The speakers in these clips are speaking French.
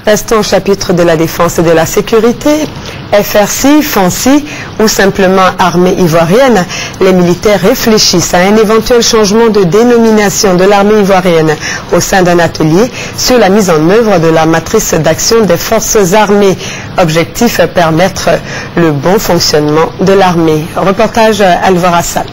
Restons au chapitre de la défense et de la sécurité. FRC, FANCI ou simplement Armée ivoirienne, les militaires réfléchissent à un éventuel changement de dénomination de l'armée ivoirienne au sein d'un atelier sur la mise en œuvre de la matrice d'action des forces armées. Objectif, permettre le bon fonctionnement de l'armée. Reportage Alvara Sall.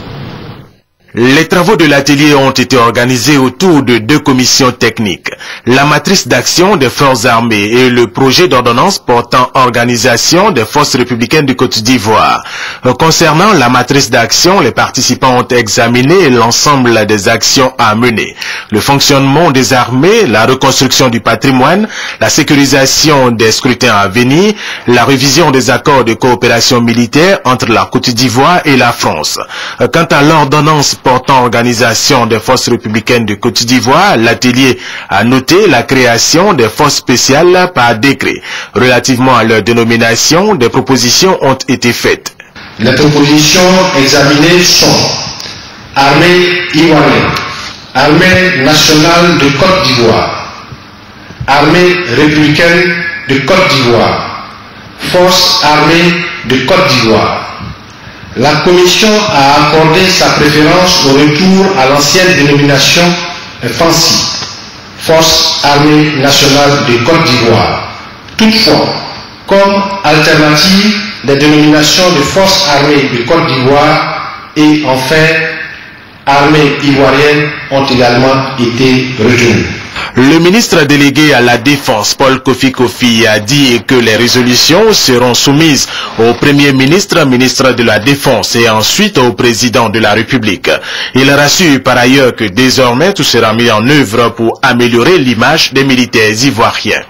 Les travaux de l'atelier ont été organisés autour de deux commissions techniques, la matrice d'action des forces armées et le projet d'ordonnance portant organisation des forces républicaines du Côte d'Ivoire. Concernant la matrice d'action, les participants ont examiné l'ensemble des actions à mener, le fonctionnement des armées, la reconstruction du patrimoine, la sécurisation des scrutins à venir, la révision des accords de coopération militaire entre la Côte d'Ivoire et la France. Quant à l'ordonnance portant organisation des forces républicaines de Côte d'Ivoire, l'atelier a noté la création des forces spéciales par décret. Relativement à leur dénomination, des propositions ont été faites. Les propositions examinées sont Armée ivoirienne, Armée nationale de Côte d'Ivoire, Armée républicaine de Côte d'Ivoire, Force armée de Côte d'Ivoire. La Commission a accordé sa préférence au retour à l'ancienne dénomination FANCI, Force armée nationale de Côte d'Ivoire. Toutefois, comme alternative, les dénominations de Force armée de Côte d'Ivoire et enfin Armée ivoirienne ont également été retenues. Le ministre délégué à la Défense, Paul Kofi Kofi, a dit que les résolutions seront soumises au Premier ministre, ministre de la Défense et ensuite au président de la République. Il rassure par ailleurs que désormais tout sera mis en œuvre pour améliorer l'image des militaires ivoiriens.